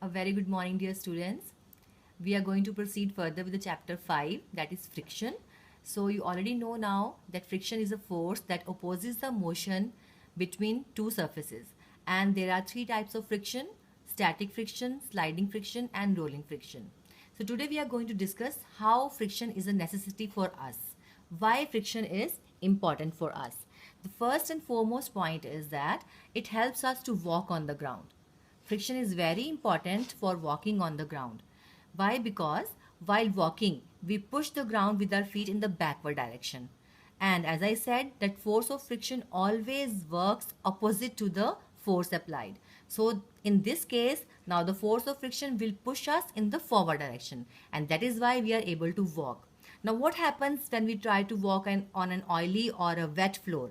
A very good morning, dear students. We are going to proceed further with the chapter 5, that is friction. So, you already know now that friction is a force that opposes the motion between two surfaces. And there are three types of friction: static friction, sliding friction, and rolling friction. So, today we are going to discuss how friction is a necessity for us, why friction is important for us. The first and foremost point is that it helps us to walk on the ground. Friction is very important for walking on the ground. Why? Because while walking, we push the ground with our feet in the backward direction. And as I said, that force of friction always works opposite to the force applied. So in this case, now the force of friction will push us in the forward direction. And that is why we are able to walk. Now what happens when we try to walk on an oily or a wet floor?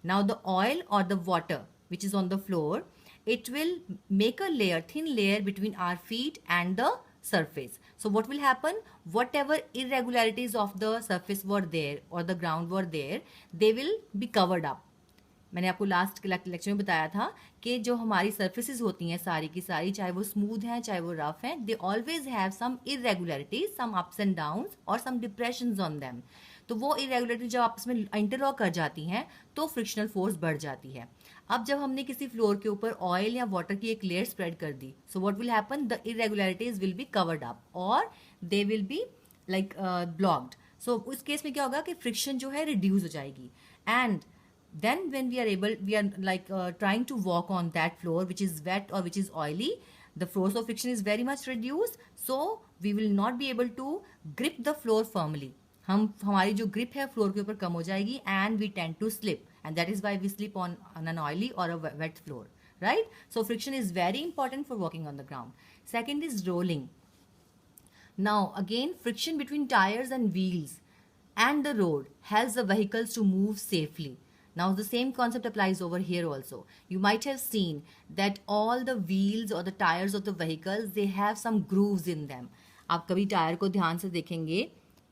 Now the oil or the water which is on the floor, it will make a layer, thin layer between our feet and the surface. So what will happen? Whatever irregularities of the surface were there or the ground were there, they will be covered up. मैंने आपको last lecture में बताया था कि जो हमारी surfaces होती हैं सारी की सारी, चाहे वो स्मूथ हैं चाहे वो रफ हैं, they always have some irregularities, some ups and downs और सम डिप्रेशंस ऑन देम. तो वो इरेगुलरिटी जब आपस में इंटरलॉक कर जाती हैं तो फ्रिक्शनल फोर्स बढ़ जाती है. अब जब हमने किसी फ्लोर के ऊपर ऑयल या वाटर की एक लेयर स्प्रेड कर दी, so what will happen, the irregularities will be covered up और they will be like blocked. So उस केस में क्या होगा कि फ्रिक्शन जो है रिड्यूस हो जाएगी. And then when we are like trying to walk on that floor which is wet or which is oily, the force of friction is very much reduced, so we will not be able to grip the floor firmly. हमारी जो grip है floor के ऊपर कम हो जाएगी and we tend to slip, and that is why we slip on an oily or a wet floor, right? So friction is very important for walking on the ground. Second is rolling. Now again, friction between tires and wheels and the road helps the vehicles to move safely. Now the same concept applies over here also. You might have seen that all the wheels or the tires of the vehicles, they have some grooves in them. आप कभी tyre को ध्यान से देखेंगे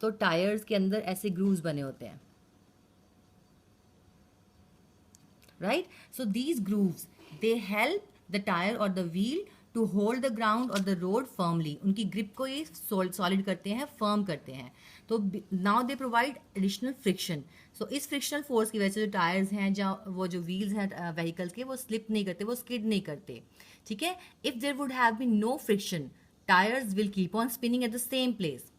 तो tyres के अंदर ऐसे grooves बने होते हैं, right? So these grooves, they help the tire or the wheel to hold the ground or the road firmly. उनकी grip को ये solid करते हैं, firm करते हैं. तो now they provide additional friction. So इस frictional force की वजह से जो टायर्स हैं, वो जो wheels हैं vehicles के, वो slip नहीं करते, वो skid नहीं करते. ठीक है? If there would have been no friction, tires will keep on spinning at the same place.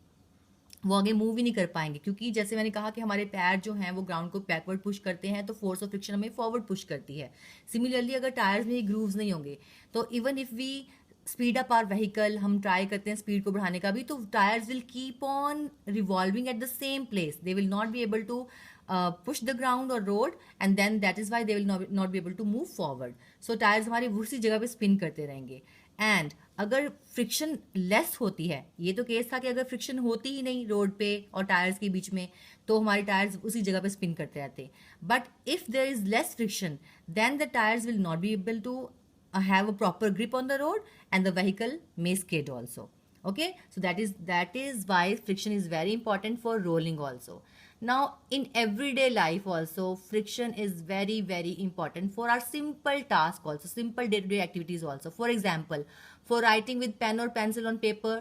वो आगे मूव ही नहीं कर पाएंगे, क्योंकि जैसे मैंने कहा कि हमारे पैर जो हैं वो ग्राउंड को बैकवर्ड पुश करते हैं, तो फोर्स ऑफ फ्रिक्शन हमें फॉरवर्ड पुश करती है. सिमिलरली अगर टायर्स में ग्रूव्स नहीं होंगे तो even if we speed up our vehicle, हम ट्राई करते हैं स्पीड को बढ़ाने का भी, तो tyres will keep on revolving at the same place. They will not be able to push the ground or road, and then that is why they will not be able to move forward. So tyres हमारे उसी जगह पे spin करते रहेंगे. And अगर friction less होती है, ये तो केस था कि अगर फ्रिक्शन होती ही नहीं रोड पे और टायर्स के बीच में, तो हमारे टायर्स उसी जगह पे स्पिन करते रहते. But if there is less friction, then the tyres will not be able to have a proper grip on the road and the vehicle may skid also. Okay, so that is why friction is very important for rolling also. Now in everyday life also, friction is very very important for our simple task also, simple day-to-day activities also. For example, for writing with pen or pencil on paper,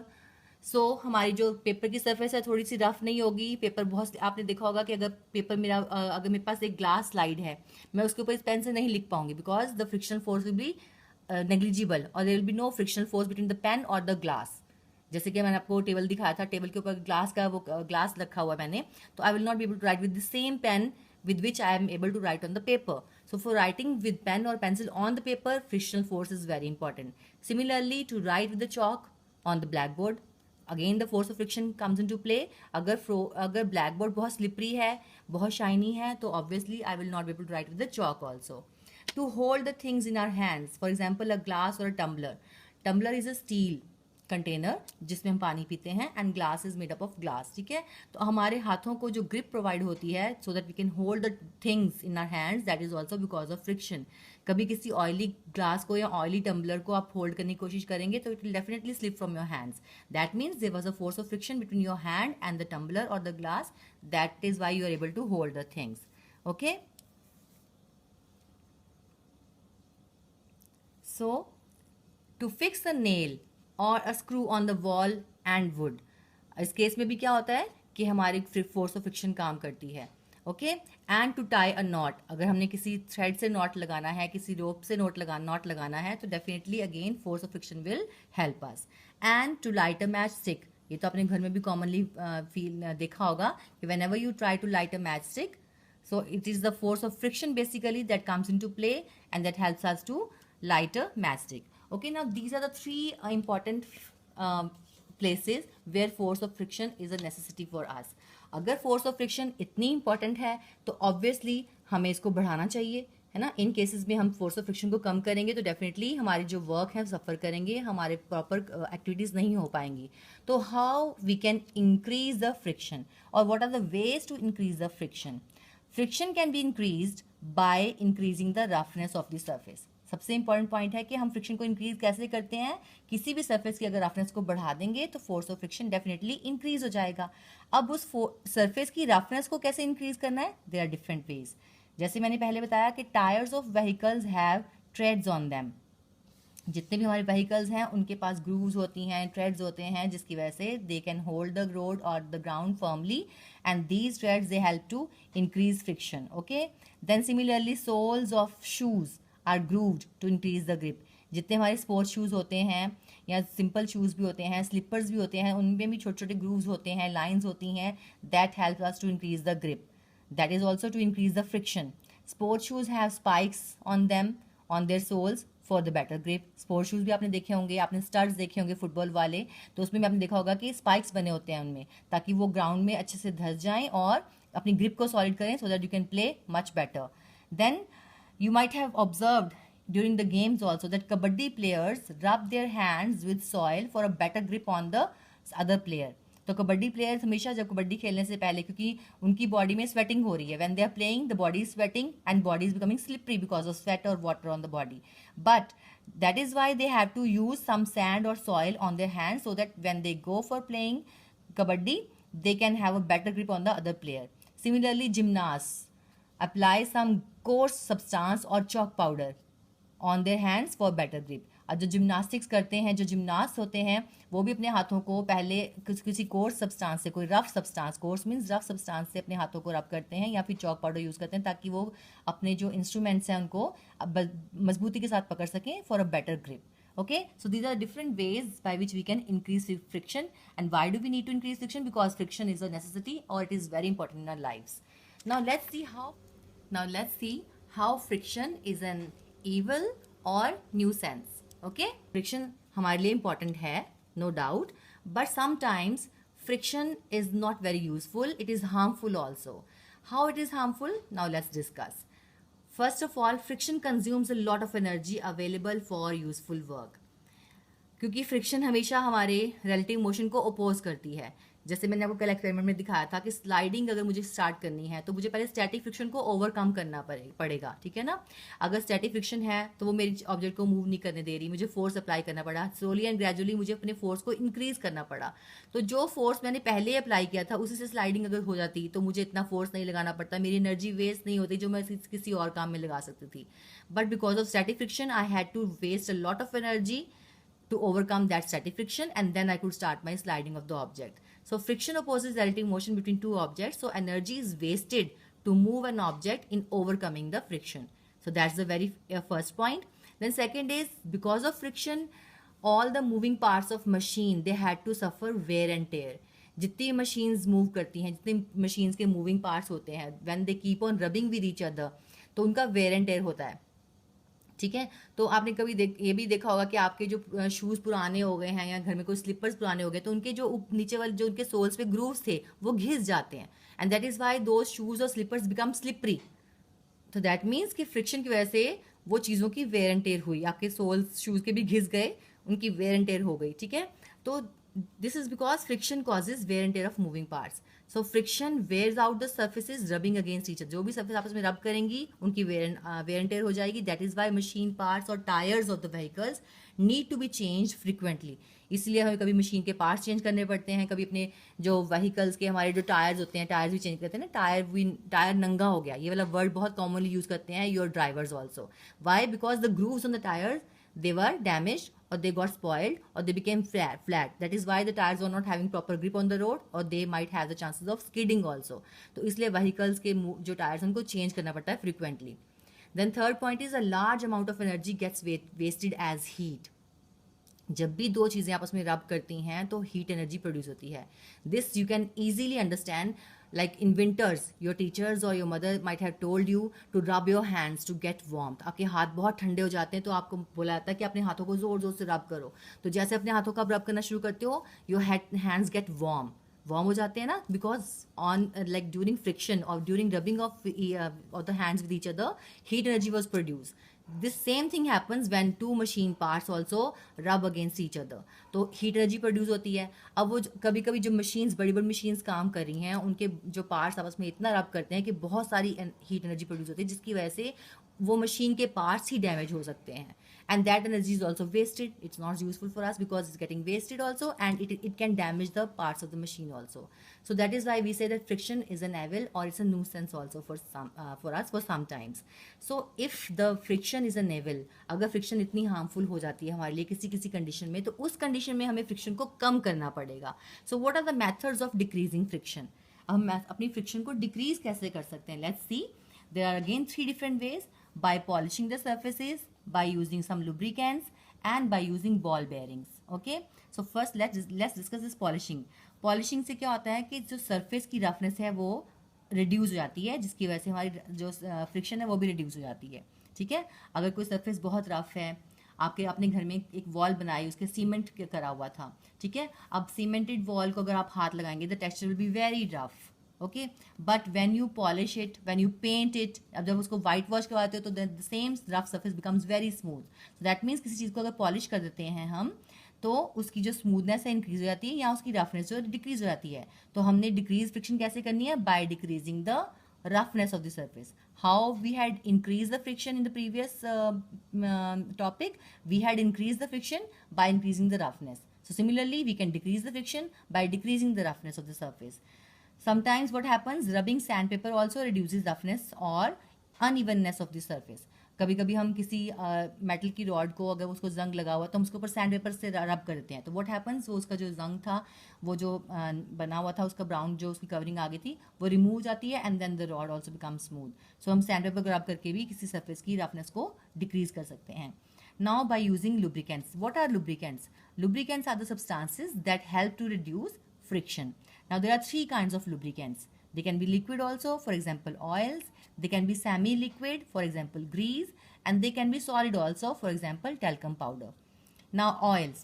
सो हमारी जो paper की surface है थोड़ी सी rough नहीं होगी. Paper बहुत, आपने देखा होगा कि अगर पेपर मेरा अगर मेरे पास एक ग्लास स्लाइड है, मैं उसके ऊपर इस पेन से नहीं लिख पाऊंगी, because the frictional force will be negligible और there will be no frictional force between the pen और द ग्लास. जैसे कि मैंने आपको टेबल दिखाया था, टेबल के ऊपर ग्लास का वो ग्लास रखा हुआ मैंने, तो I will not be able to write with the same pen with which I am able to write on the paper. So for writing with pen or pencil on the paper, frictional force is very important. Similarly, to write with the chalk on the blackboard, again the force of friction comes into play. अगर blackboard बहुत slippery है, बहुत shiny है, तो obviously I will not be able to write with the chalk also. To hold the things in our hands, for example a glass और a tumbler. Tumbler is a steel container जिसमें हम पानी पीते हैं, and glass is made up of glass. ठीक है, तो हमारे हाथों को जो ग्रिप प्रोवाइड होती है so that we can hold the things in our hands, that is also because of friction. कभी किसी ऑयली ग्लास को या ऑयली टम्बलर को आप होल्ड करने की कोशिश करेंगे तो it will definitely slip from your hands. That means there was a force of friction between your hand and the tumbler और the glass. That is why you are able to hold the things. Okay, so to fix a nail और a screw on the wall and wood. इस case में भी क्या होता है कि हमारी फोर्स ऑफ फ्रिक्शन काम करती है। Okay, and to tie a knot, अगर हमने किसी थ्रेड से नॉट लगाना है, किसी रोप से नॉट लगाना है, तो definitely again force of friction will help us. And to light a match stick, ये तो अपने घर में भी कॉमनली फील देखा होगा कि whenever you try to light a match stick, so it is the force of friction basically that comes into play and that helps us to light a matchstick. Okay, now these are the three important places where force of friction is a necessity for us. अगर force of friction इतनी important है तो obviously हमें इसको बढ़ाना चाहिए, है ना। इन केसेस में हम फोर्स ऑफ फ्रिक्शन को कम करेंगे तो डेफिनेटली हमारे जो वर्क है सफ़र करेंगे, हमारे प्रॉपर एक्टिविटीज़ नहीं हो पाएंगी। तो how we can increase the friction और what are the ways to increase the friction? Friction can be increase by increasing the roughness of the surface. सबसे इंपॉर्टेंट पॉइंट है कि हम फ्रिक्शन को इंक्रीज कैसे करते हैं। किसी भी सरफेस की अगर रफनेस को बढ़ा देंगे तो force of friction definitely increase हो जाएगा। अब उस सरफेस की रफनेस को कैसे इंक्रीज करना है? There are different ways. जैसे मैंने पहले बताया कि tyres of vehicles have treads on them. जितने भी हमारे व्हीकल्स हैं उनके पास ग्रूव्स होती हैं, ट्रेड्स होते हैं, जिसकी वजह से they can hold the road और the ground firmly and these treads they help to increase friction. Okay, then similarly soles of shoes are grooved to increase the grip. जितने हमारे स्पोर्ट्स शूज़ होते हैं या सिंपल शूज़ भी होते हैं, slippers भी होते हैं, उनमें भी छोटे छोटे ग्रूव्स होते हैं, लाइन्स होती हैं, that help us to increase the grip. That is also to increase the friction. Sports shoes have spikes on them on their soles for the better grip. Sports shoes भी आपने देखे होंगे, आपने studs देखे होंगे football वाले, तो उसमें भी आपने देखा होगा कि स्पाइक्स बने होते हैं उनमें, ताकि वो ग्राउंड में अच्छे से धस जाएं और अपनी ग्रिप को सॉलिड करें so that you can play much better. Then you might have observed during the games also that kabaddi players rub their hands with soil for a better grip on the other player. तो kabaddi players हमेशा जब कबड्डी खेलने से पहले, क्योंकि उनकी body में sweating हो रही है, when they are playing the body is sweating and body is becoming slippery because of sweat और water on the body, but that is why they have to use some sand or soil on their hands so that when they go for playing kabaddi they can have a better grip on the other player. Similarly, gymnasts apply some coarse substance or chalk powder on their hands for better grip. और जो gymnastics करते हैं, जो gymnast होते हैं, वो भी अपने हाथों को पहले किसी कोर्स सब्सटेंस से, कोई rough substance, course means rough substance से अपने हाथों को रब करते हैं या फिर चॉक पाउडर यूज़ करते हैं ताकि वो अपने जो इंस्ट्रूमेंट्स हैं उनको मजबूती के साथ पकड़ सकें for a better grip. Okay, so these are different ways by which we can increase friction. And why do we need to increase friction? Because friction is a necessity or it is very important in our lives. Now let's see how friction is an evil or nuisance. Okay, friction हमारे लिए important है, no doubt, but sometimes friction is not very useful. It is harmful also. How it is harmful? Now let's discuss. First of all, friction consumes a lot of energy available for useful work. क्योंकि friction हमेशा हमारे relative motion को oppose करती है. जैसे मैंने आपको कल एक्सपेरिमेंट में दिखाया था कि स्लाइडिंग अगर मुझे स्टार्ट करनी है तो मुझे पहले स्टैटिक फ्रिक्शन को ओवरकम करना पड़ेगा, ठीक है ना. अगर स्टैटिक फ्रिक्शन है तो वो मेरी ऑब्जेक्ट को मूव नहीं करने दे रही, मुझे फोर्स अप्लाई करना पड़ा. स्लोली एंड ग्रेजुअली मुझे अपने फोर्स को इंक्रीज करना पड़ा. तो जो फोर्स मैंने पहले अप्लाई किया था उसी से स्लाइडिंग अगर हो जाती तो मुझे इतना फोर्स नहीं लगाना पड़ता, मेरी एनर्जी वेस्ट नहीं होती जो मैं किसी और काम में लगा सकती थी. But because of static friction I had to waste a lot of energy to overcome that static friction, and then I could start my sliding of the object. So friction opposes relative motion between two objects, so energy is wasted to move an object in overcoming the friction. So that's the very first point. Then second is, because of friction all the moving parts of machine they had to suffer wear and tear. जितनी machines move करती हैं, जितने machines के moving parts होते हैं, when they keep on rubbing with each other, तो उनका wear and tear होता है, ठीक है. तो आपने कभी ये भी देखा होगा कि आपके जो शूज़ पुराने हो गए हैं या घर में कोई स्लीपर्स पुराने हो गए तो उनके जो नीचे वाले जो उनके सोल्स पे ग्रूव्स थे वो घिस जाते हैं, and that is why those shoes और स्लीपर्स बिकम स्लिपरी. तो दैट मीन्स कि फ्रिक्शन की वजह से वो चीज़ों की वेयर एंड टेयर हुई, आपके सोल्स शूज़ के भी घिस गए, उनकी वेयर एंड टेयर हो गई, ठीक है. तो this is because friction causes wear and tear of moving parts. So friction wears out the surfaces rubbing against each other. जो भी surface आपस में rub करेंगी उनकी wear and tear हो जाएगी. That is why machine parts और tires of the vehicles need to be changed frequently. इसलिए हमें कभी मशीन के पार्ट्स चेंज करने पड़ते हैं, कभी अपने जो व्हीकल्स के हमारे जो टायर्स होते हैं टायर्स भी चेंज करते हैं ना. टायर नंगा हो गया, ये वाला वर्ड बहुत कॉमनली यूज करते हैं your drivers also. Why? Because the grooves on the tyres they were damaged or they got spoiled or they became flat. That is why the tires were not having proper grip on the road or they might have the chances of skidding also. तो इसलिए vehicles के जो tires उनको change करना पड़ता है frequently. Then third point is a large amount of energy gets wasted as heat. जब भी दो चीज़ें आपस में रब करती हैं तो हीट एनर्जी प्रोड्यूस होती है. This you can easily understand like in winters your teachers or your mother might have told you to rub your hands to get warmth. आपके हाथ बहुत ठंडे हो जाते हैं तो आपको बोला जाता है कि अपने हाथों को जोर जोर से रब करो. तो जैसे अपने हाथों का रब करना शुरू करते हो your hands get warm हो जाते हैं ना, because on like during friction और during rubbing of the hands with each other heat energy was produce. This same thing happens when two machine parts also rub against each other. तो heat energy produce होती है. अब वो कभी कभी जो machines बड़ी बड़ी मशीन्स काम कर रही हैं उनके जो पार्ट्स आपस में इतना रब करते हैं कि बहुत सारी हीट एनर्जी प्रोड्यूस होती है जिसकी वजह से वो मशीन के पार्ट्स ही डैमेज हो सकते हैं. And that energy is also wasted. It's not useful for us because it's getting wasted also, and it can damage the parts of the machine also. So that is why we say that friction is an evil or it's a nuisance also for us for sometimes. So if the friction is an evil, अगर friction इतनी harmful हो जाती है हमारे लिए किसी किसी condition में, तो उस condition में हमें friction को कम करना पड़ेगा. So what are the methods of decreasing friction? हम अपनी friction को decrease कैसे कर सकते हैं? Let's see. There are again 3 different ways: by polishing the surfaces, by using some lubricants, and by using ball bearings. Okay, so first let's discuss this polishing. Polishing से क्या होता है कि जो surface की roughness है वो reduce हो जाती है, जिसकी वजह से हमारी जो friction है वो भी reduce हो जाती है. ठीक है, अगर कोई surface बहुत rough है, आपके अपने घर में एक वॉल बनाई उसके सीमेंट करा हुआ था, ठीक है, अब सीमेंटेड वॉल को अगर आप हाथ लगाएंगे the texture will be very rough. Okay, but when you polish it, when you paint it, अब जब उसको वाइट वॉश करवाते हो तो the same rough surface becomes very smooth. So that means किसी चीज़ को अगर पॉलिश कर देते हैं हम तो उसकी जो स्मूथनेस है इंक्रीज हो जाती है या उसकी रफनेस जो डिक्रीज हो जाती है. तो हमने डिक्रीज फ्रिक्शन कैसे करनी है? By decreasing the roughness of the surface. How we had increased the friction in the previous topic? We had increased the friction by increasing the roughness. So similarly, we can decrease the friction by decreasing the roughness of the surface. Sometimes what happens, rubbing sandpaper also reduces roughness or unevenness of the surface. कभी कभी हम किसी metal की rod को अगर उसको जंग लगा हुआ तो हम उसके ऊपर सैंड पेपर से रब कर देते हैं. तो व्हाट हैपन्स, वो उसका जो जंग था, वो जो बना हुआ था उसका ब्राउन जो उसकी कवरिंग आ गई थी वो रिमूव हो जाती है and then the rod also become smooth. So हम सैंड पेपर रब करके भी किसी सरफेस की रफनेस को डिक्रीज कर सकते हैं. Now by using lubricants. What are lubricants? Lubricants are the substances that help to reduce friction. Now there are 3 kinds of lubricants. They can be liquid also, for example oils. They can be semi-liquid, for example grease, and they can be solid also, for example talcum powder. Now oils.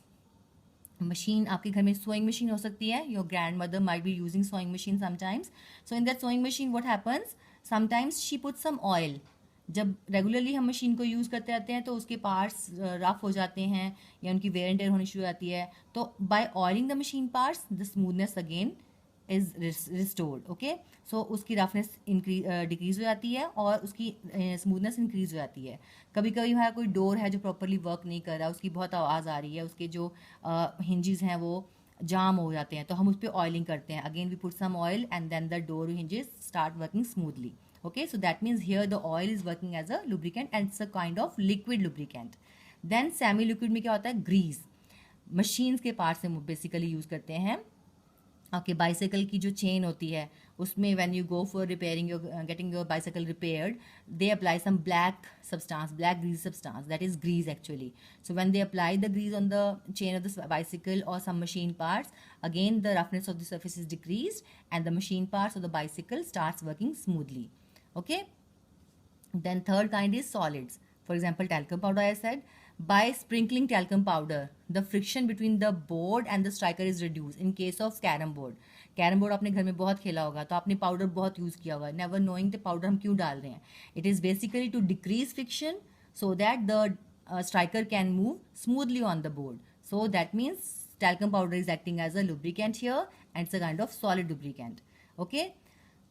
Machine, आपके घर में sewing machine हो सकती है. Your grandmother might be using sewing machine sometimes. So in that sewing machine what happens? Sometimes she puts some oil. जब regularly हम machine को use करते रहते हैं तो उसके पार्ट्स रफ हो जाते हैं या उनकी वेयर एंड टेयर होनी शुरू हो जाती है. तो by oiling the machine parts the smoothness again is restored. Okay, so उसकी रफनेस डिक्रीज हो जाती है और उसकी स्मूथनेस इंक्रीज हो जाती है. कभी कभी हमारा कोई डोर है जो प्रॉपरली वर्क नहीं कर रहा, उसकी बहुत आवाज़ आ रही है, उसके जो हिंजेस हैं वो जाम हो जाते हैं, तो हम उस पर ऑयलिंग करते हैं. Again we put some oil and then the door hinges start working smoothly. Okay, so that means here the oil is working as a lubricant and it's a kind of liquid lubricant. Then semi liquid में क्या होता है? grease. machines के part से basically use करते हैं. आपके bicycle की जो चेन होती है उसमें when you go for repairing your getting your bicycle repaired, they apply some black substance, black grease substance, that is grease actually. So when they apply the grease on the chain of the bicycle or some machine parts, again the roughness of the surface is decreased and the machine parts of the bicycle starts working smoothly. Okay, then third kind is solids. For example talcum powder, I said by sprinkling talcum powder the friction between the board and the striker is reduced. In case of carrom board आपने घर में बहुत खेला होगा तो आपने powder बहुत use किया होगा, नेवर नोइंग द पाउडर हम क्यों डाल रहे हैं. It is basically to decrease friction so that the striker can move smoothly on the board. So that means talcum powder is acting as a lubricant here and it's a kind of solid lubricant. Okay,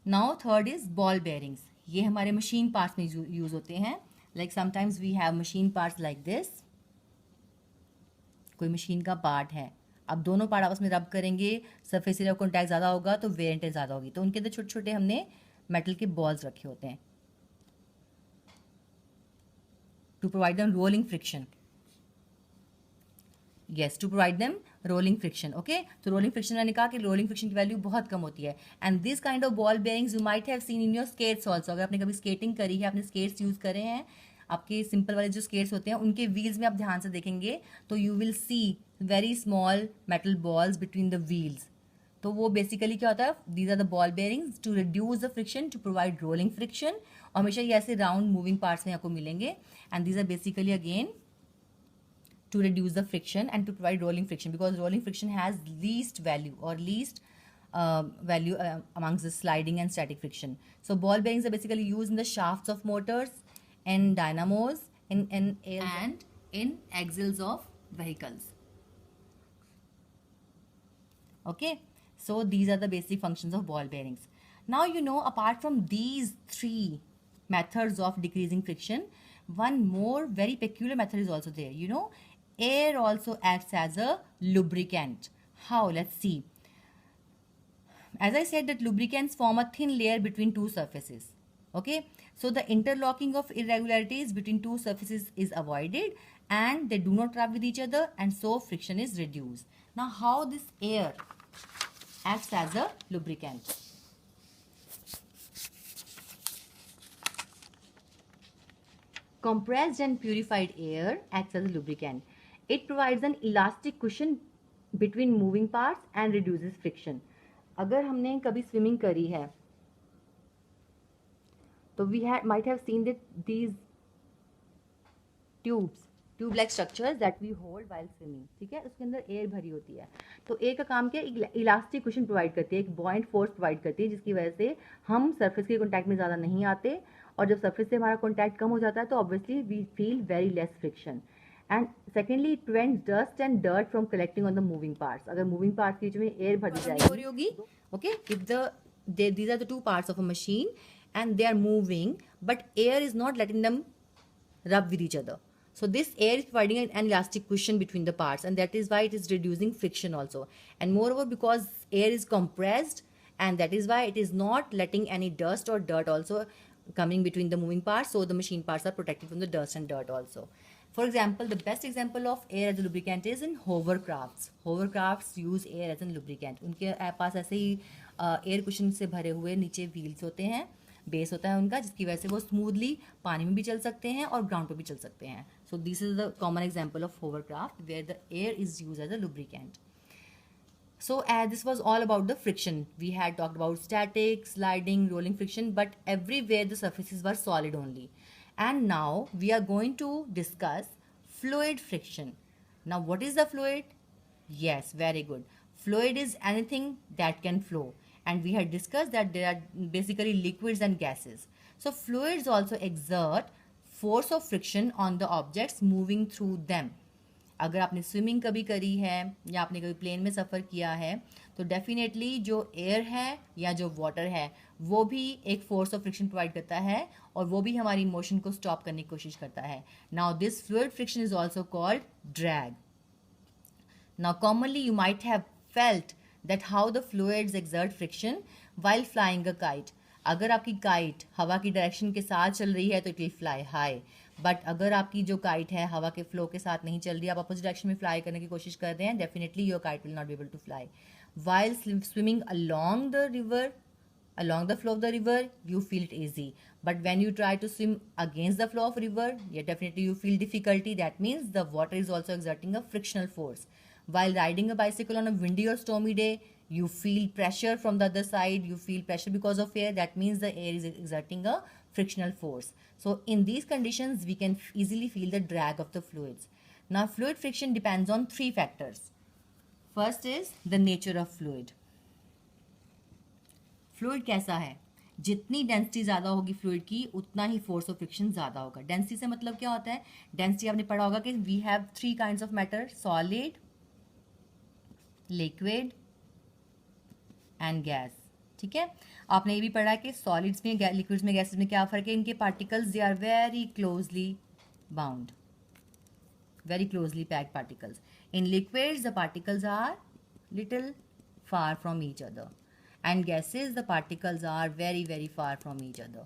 now third is ball bearings. ये हमारे machine parts में use होते हैं. Like sometimes we have machine parts like this. कोई machine का part है, अब दोनों पार्ट आपस में रब करेंगे, सरफेस एरिया कॉन्टैक्ट ज़्यादा होगा तो वेयर एंड टेयर ज़्यादा होगी, तो उनके अंदर छोटे छोटे हमने मेटल के बॉल्स रखे होते हैं to provide them rolling friction. yes, to provide them rolling friction. Okay, तो rolling friction मैंने कहा कि rolling friction की वैल्यू बहुत कम होती है. And this kind of ball bearings you might have seen in your skates also. अगर आपने कभी स्केटिंग करी है, आपने स्केट्स यूज करे हैं, आपके सिंपल वाले जो स्केट्स होते हैं उनके व्हील्स में आप ध्यान से देखेंगे तो you will see very small metal balls between the wheels. तो वो बेसिकली क्या होता है, these are the ball bearings to reduce the friction, to provide rolling friction. और हमेशा ये ऐसे राउंड मूविंग पार्ट्स में आपको मिलेंगे. And these are basically again to reduce the friction and to provide rolling friction, because rolling friction has least value or least value amongst the sliding and static friction. So ball bearings are basically used in the shafts of motors, in dynamos, in and in axles of vehicles. Okay, so these are the basic functions of ball bearings. Now you know, apart from these three methods of decreasing friction, one more very peculiar method is also there. You know, air also acts as a lubricant. How? Let's see. As I said, that lubricants form a thin layer between two surfaces. Okay, so the interlocking of irregularities between two surfaces is avoided and they do not trap with each other, and so friction is reduced. Now how this air acts as a lubricant? Compressed and purified air acts as a lubricant. It provides an elastic cushion between moving parts and reduces friction. अगर हमने कभी swimming करी है तो we might have seen that these tube like structures that we hold while swimming. ठीक है, उसके अंदर एयर भरी होती है. तो एयर का काम क्या है, इलास्टिक कुशन प्रोवाइड करती है, एक बॉइंट फोर्स प्रोवाइड करती है, जिसकी वजह से हम सरफेस के कॉन्टैक्ट में ज़्यादा नहीं आते. और जब सरफेस से हमारा कॉन्टैक्ट कम हो जाता है तो obviously we feel very less friction. And secondly, it prevents dust and dirt from collecting on the moving parts. अगर मूविंग पार्ट्स के बीच में एयर भरी जाएगी हो रही होगी, okay, if these are the two parts of a machine and they are moving, but air is not letting them rub with each other. So this air is providing an elastic cushion between the parts, and that is why it is reducing friction also. And moreover, because air is compressed, and that is why it is not letting any dust or dirt also coming between the moving parts, so the machine parts are protected from the dust and dirt also. For example, the best example of air as a lubricant is in hovercrafts. Hovercrafts use air as a lubricant. उनके पास ऐसे ही air cushion से भरे हुए नीचे wheels होते हैं, base होता है उनका, जिसकी वजह से वो स्मूथली पानी में भी चल सकते हैं और ग्राउंड पे भी चल सकते हैं. So this is the common example of hovercraft where the air is use as a lubricant. So this was all about the friction. We had talked about static, sliding, rolling friction, but everywhere the surfaces were solid only. And now we are going to discuss fluid friction. Now what is the fluid? Yes, very good. Fluid is anything that can flow. And we had discussed that there are basically liquids and gases. So fluids also exert force of friction on the objects moving through them. अगर आपने swimming कभी करी है या आपने कभी plane में सफ़र किया है तो डेफिनेटली जो एयर है या जो वाटर है वो भी एक फोर्स ऑफ फ्रिक्शन प्रोवाइड करता है और वो भी हमारी मोशन को स्टॉप करने की कोशिश करता है. Now this fluid friction is also called drag. Now commonly you might have felt that how the fluids exert friction while flying a kite. अगर आपकी काइट हवा की डायरेक्शन के साथ चल रही है तो it will fly high, but अगर आपकी जो काइट है हवा के फ्लो के साथ नहीं चल रही, आप अपोजिट डायरेक्शन में फ्लाई करने की कोशिश कर रहे हैं, definitely your kite will not be able to fly. While swimming along the flow of the river, you feel it easy. But when you try to swim against the flow of river, yeah, definitely you feel difficulty. That means the water is also exerting a frictional force. While riding a bicycle on a windy or stormy day, you feel pressure from the other side. You feel pressure because of air. That means the air is exerting a frictional force. So in these conditions, we can easily feel the drag of the fluids. Now, fluid friction depends on three factors. First is the nature of fluid. Fluid कैसा है, जितनी density ज़्यादा होगी fluid की उतना ही force of friction ज़्यादा होगा. Density से मतलब क्या होता है, डेंसिटी आपने पढ़ा होगा कि we have three kinds of matter, solid, liquid and gas. ठीक है, आपने ये भी पढ़ा कि सॉलिड्स में, लिक्विड्स में, गैसेस में क्या फ़र्क है, इनके particles they are very closely bound, very closely packed particles. In liquids the particles are little far from each other, and gases the particles are very far from each other.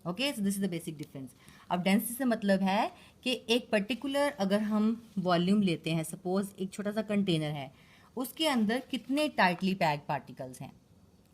Okay, so this is the basic difference. अब density से मतलब है कि एक particular अगर हम volume लेते हैं, सपोज एक छोटा सा कंटेनर है, उसके अंदर कितने टाइटली पैक्ड पार्टिकल्स हैं।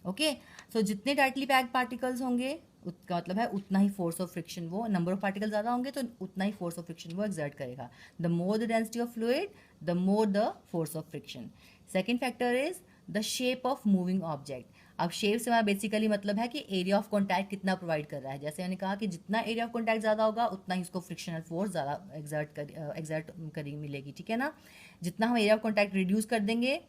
ओके, सो जितने टाइटली पैक्ड पार्टिकल्स होंगे उसका मतलब है उतना ही फोर्स ऑफ फ्रिक्शन, वो नंबर ऑफ पार्टिकल ज़्यादा होंगे तो उतना ही फोर्स ऑफ फ्रिक्शन वो एक्सर्ट करेगा। The more the density of fluid, the more the force of friction. Second factor is the shape of moving object. अब शेप से हमारा बेसिकली मतलब है कि एरिया ऑफ कॉन्टैक्ट कितना प्रोवाइड कर रहा है। जैसे मैंने कहा कि जितना एरिया ऑफ कॉन्टैक्ट ज़्यादा होगा उतना ही उसको फ्रिक्शनल फोर्स ज़्यादा एक्सर्ट करी मिलेगी, ठीक है ना। जितना हम एरिया ऑफ कॉन्टैक्ट रिड्यूस कर देंगे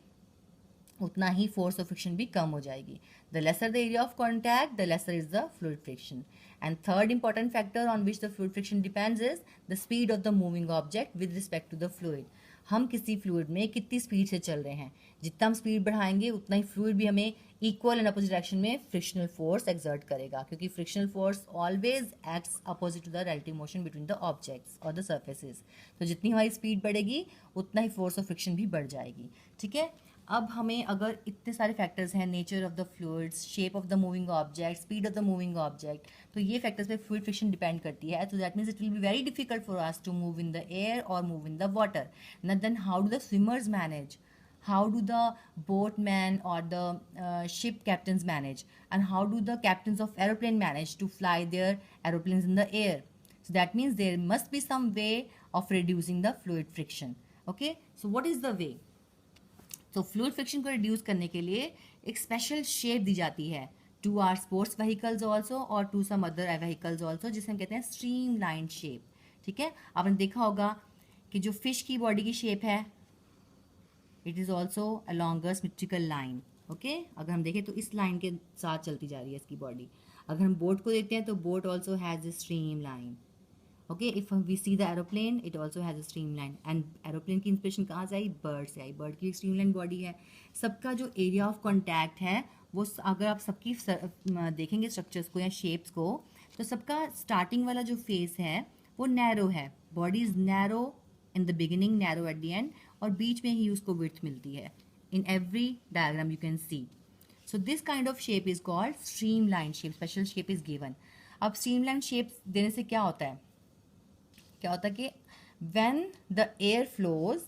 उतना ही फोर्स ऑफ फ्रिक्शन भी कम हो जाएगी। The lesser the area of contact, the lesser is the fluid friction. And third important factor on which the fluid friction depends is the speed of the moving object with respect to the fluid. हम किसी fluid में कितनी speed से चल रहे हैं, जितना हम स्पीड बढ़ाएंगे उतना ही फ्लूइड भी हमें इक्वल एंड अपोजिट डायरेक्शन में फ्रिक्शनल फोर्स एक्सर्ट करेगा, क्योंकि frictional force always acts opposite to the relative motion between the objects और द सर्फेसेस। तो जितनी हमारी स्पीड बढ़ेगी उतना ही फोर्स ऑफ फ्रिक्शन भी बढ़ जाएगी, ठीक है। अब हमें अगर इतने सारे फैक्टर्स हैं, nature of the fluids, shape of the moving object, speed of the moving object, तो ये फैक्टर्स पे फ्लूइड फ्रिक्शन डिपेंड करती है। तो that means it will be very difficult for us to move in the air और move in the water. Then how do the swimmers manage, how do the boatmen or the ship captains manage, and how do the captains of aeroplane manage to fly their aeroplanes in the air? So that means there must be some way of reducing the fluid friction. Okay, so what is the way? तो fluid friction को reduce करने के लिए एक special shape दी जाती है to our sports vehicles also और to some other vehicles also, जिसे हम कहते हैं स्ट्रीम लाइन शेप, ठीक है। आपने देखा होगा कि जो फिश की बॉडी की शेप है it is also along a symmetrical line. Okay, अगर हम देखें तो इस लाइन के साथ चलती जा रही है इसकी बॉडी। अगर हम बोट को देखते हैं तो boat also has a stream line. Okay, if we see the aeroplane it also has a stream line. And aeroplane की इंस्पिरेशन कहाँ से आई? बर्ड से आई। बर्ड की एक स्ट्रीम लाइन बॉडी है। सबका जो एरिया ऑफ कॉन्टैक्ट है वो अगर आप सबकी देखेंगे स्ट्रक्चर्स को या शेप्स को, तो सबका स्टार्टिंग वाला जो फेस है वो नैरो है। Body is narrow in the beginning, narrow at the end, और बीच में ही उसको विड्थ मिलती है। In every diagram you can see. So this kind of shape is called stream line shape. Special shape is given. अब stream line shape देने से क्या होता है? क्या होता है कि when the air flows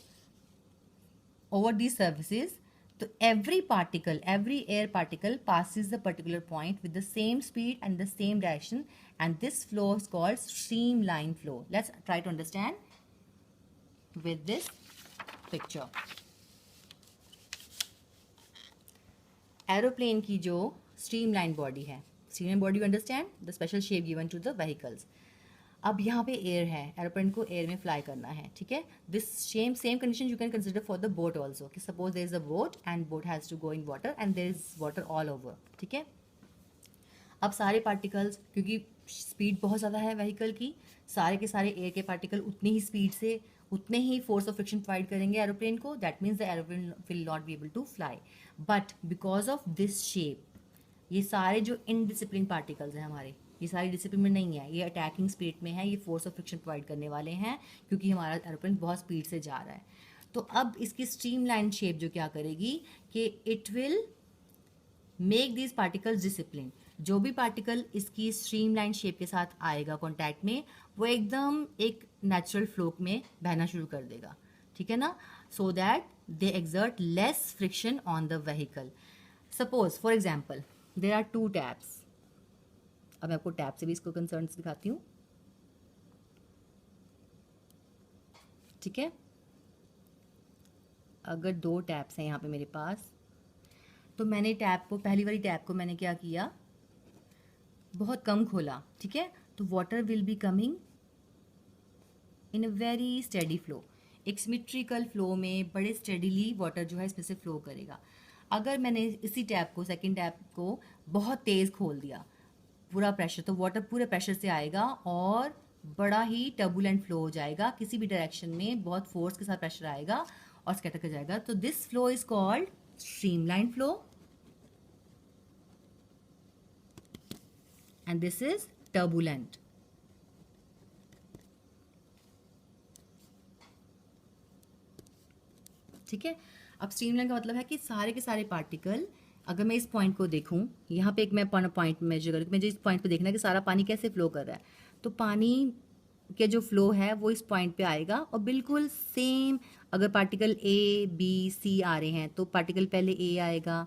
over the surfaces, तो every particle, every air particle passes the particular point with the same speed and the same direction, and this flow is called streamline flow. Let's try to understand with this picture. Aeroplane की जो streamline body है, streamline body you understand, the special shape given to the vehicles. अब यहाँ पे air है, aeroplane को air में fly करना है, ठीक है। This same condition you can consider for the boat also, कि suppose there is a boat and boat has to go in water and there is water all over, ठीक है। अब सारे पार्टिकल्स, क्योंकि स्पीड बहुत ज़्यादा है व्हीकल की, सारे के सारे एयर के पार्टिकल उतनी ही स्पीड से उतने ही फोर्स ऑफ फ्रिक्शन प्रोवाइड करेंगे एरोप्लेन को। That means the aeroplane will not be able to fly. But because of this shape, ये सारे जो इनडिसिप्लिन पार्टिकल्स हैं हमारे, ये सारी डिसिप्लिन में नहीं है, ये अटैकिंग स्पीड में है, ये फोर्स ऑफ फ्रिक्शन प्रोवाइड करने वाले हैं क्योंकि हमारा एरोप्लेन बहुत स्पीड से जा रहा है। तो अब इसकी स्ट्रीम लाइन शेप जो क्या करेगी कि it will make these particles discipline. जो भी पार्टिकल इसकी स्ट्रीम लाइन शेप के साथ आएगा कॉन्टैक्ट में, वो एकदम एक नेचुरल फ्लो में बहना शुरू कर देगा, ठीक है ना। So that they exert less friction on the vehicle. Suppose for example there are two taps. अब मैं आपको टैप से भी इसको कंसर्न दिखाती हूँ, ठीक है। अगर दो टैप्स हैं यहाँ पे मेरे पास, तो मैंने टैप को, पहली वाली टैप को मैंने क्या किया, बहुत कम खोला, ठीक है। तो water will be coming in a very steady flow, एक सिमेट्रिकल फ्लो में बड़े स्टेडीली वाटर जो है इसमें से फ्लो करेगा। अगर मैंने इसी टैप को, सेकेंड टैप को बहुत तेज़ खोल दिया, पूरा प्रेशर, तो वाटर पूरे प्रेशर से आएगा और बड़ा ही टर्बुलेंट फ्लो हो जाएगा, किसी भी डायरेक्शन में बहुत फोर्स के साथ प्रेशर आएगा और स्कैटर कर जाएगा। तो this flow is called streamline flow and this is turbulent. ठीक है। अब स्ट्रीमलाइन का मतलब है कि सारे के सारे पार्टिकल अगर मैं इस पॉइंट को देखूं, यहाँ पे एक मैं पॉइंट मेजर करूँ, मुझे इस पॉइंट पे देखना है कि सारा पानी कैसे फ्लो कर रहा है। तो पानी के जो फ्लो है वो इस पॉइंट पे आएगा और बिल्कुल सेम, अगर पार्टिकल ए बी सी आ रहे हैं तो पार्टिकल पहले ए आएगा,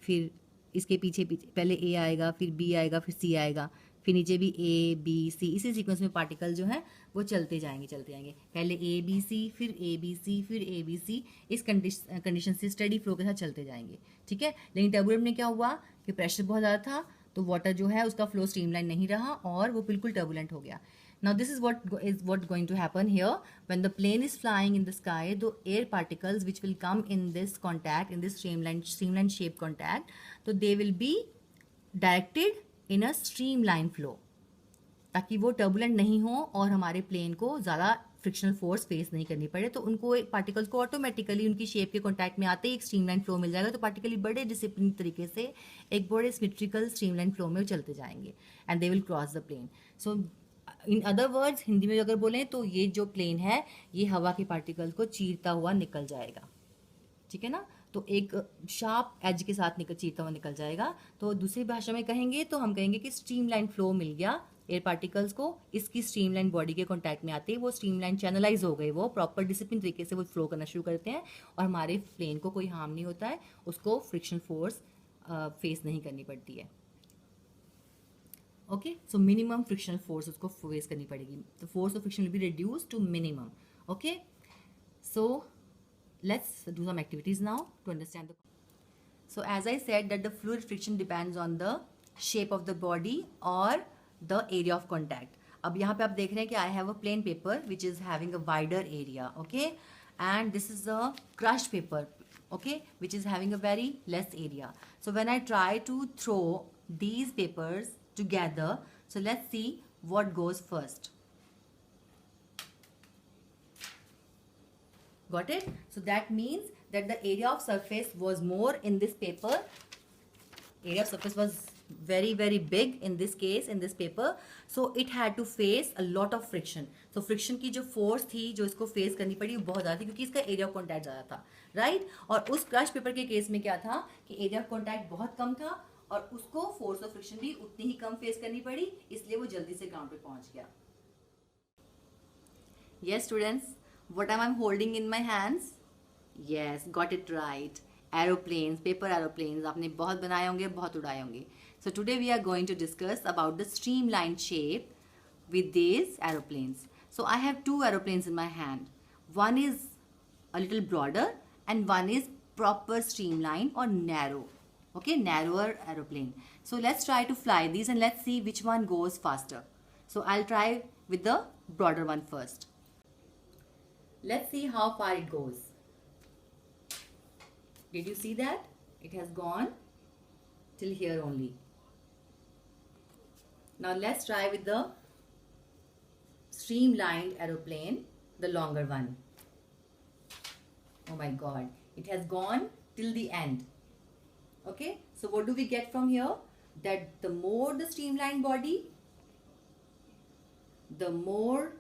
फिर इसके पीछे पीछे पहले ए आएगा, फिर बी आएगा, फिर सी आएगा, फिर नीचे भी ए बी सी, इसी सीक्वेंस में पार्टिकल जो है वो चलते जाएंगे। पहले ए बी सी, फिर ए बी सी, फिर ए बी सी, इस कंडीशन से स्टडी फ्लो के साथ चलते जाएंगे। ठीक है, लेकिन टर्बुलेंट में क्या हुआ कि प्रेशर बहुत ज़्यादा था, तो वाटर जो है उसका फ्लो स्ट्रीमलाइन नहीं रहा और वो बिल्कुल टर्बुलेंट हो गया। Now this is what going to happen here when the plane is flying in the sky. The air particles which will come in this contact, in this streamline shape contact, so they will be directed in a streamline flow, ताकि वो turbulent नहीं हो और हमारे plane को ज़्यादा frictional force face नहीं करनी पड़े। तो उनको पार्टिकल्स को ऑटोमेटिकली उनकी शेप के कॉन्टैक्ट में आते ही एक स्ट्रीमलाइन फ्लो मिल जाएगा। तो पार्टिकल बड़े डिसिप्लिन तरीके से एक बड़े सिमेट्रिकल स्ट्रीमलाइन फ्लो में चलते जाएंगे and they will cross the plane. So in other words, Hindi में अगर बोलें तो ये जो प्लेन है ये हवा के पार्टिकल्स को चीरता हुआ निकल जाएगा। ठीक है ना, तो एक शार्प एज के साथ चीरता हुआ निकल जाएगा। तो दूसरी भाषा में कहेंगे तो हम कहेंगे कि स्ट्रीमलाइन फ्लो मिल गया एयर पार्टिकल्स को, इसकी स्ट्रीमलाइन बॉडी के कांटेक्ट में आते ही वो स्ट्रीमलाइन चैनलाइज हो गए, वो प्रॉपर डिसिप्लिन तरीके से वो फ्लो करना शुरू करते हैं और हमारे प्लेन को कोई हार्म नहीं होता है, उसको फ्रिक्शन फोर्स फेस नहीं करनी पड़ती है। Okay, so minimum frictional force उसको फेस करनी पड़ेगी। तो force of friction will be reduce to minimum. Okay, so let's do some activities now to understand the. So as I said that the fluid friction depends on the shape of the body or the area of contact. अब यहाँ पे आप देख रहे हैं कि I have a plain paper which is having a wider area, okay, and this is a crushed paper, okay, which is having a very less area. So when I try to throw these papers together, so let's see what goes first. Got it? So that means that the area of surface was more in this paper. Area of surface was very big in this case, in this paper. So it had to face a lot of friction. So friction की जो force थी जो इसको face करनी पड़ी वो बहुत ज़्यादा थी क्योंकि इसका area of contact ज़्यादा था, right? और उस crush paper के केस में क्या था कि area of contact बहुत कम था और उसको force of friction भी उतनी ही कम face करनी पड़ी, इसलिए वो जल्दी से ground पे पहुँच गया। Yes students, what am I holding in my hands? Yes, got it right. Aeroplanes, paper aeroplanes. आपने बहुत बनाए होंगे, बहुत उड़ाए होंगे. So today we are going to discuss about the streamlined shape with these aeroplanes. So I have two aeroplanes in my hand. One is a little broader and one is proper streamline or narrow. Okay, narrower aeroplane. So let's try to fly these and let's see which one goes faster. So I'll try with the broader one first. Let's see how far it goes. Did you see that? It has gone till here only. Now let's try with the streamlined aeroplane, the longer one. Oh my God, it has gone till the end. Okay, so what do we get from here? That the more the streamlined body, the more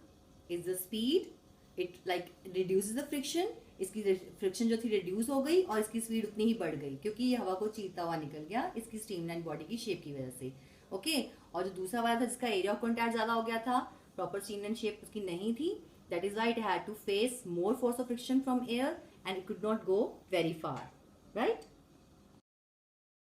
is the speed. It like reduces the friction. इसकी friction जो थी reduce हो गई और इसकी speed उतनी ही बढ़ गई क्योंकि ये हवा को चीरता हुआ निकल गया इसकी स्ट्रीमलाइन बॉडी की शेप की वजह से। ओके, और जो दूसरा वाला था जिसका एरिया ऑफ कॉन्टैक्ट ज्यादा हो गया था, प्रॉपर स्ट्रीमलाइन शेप उसकी नहीं थी, that is why it had to face more force of friction from air and it could not go very far, right?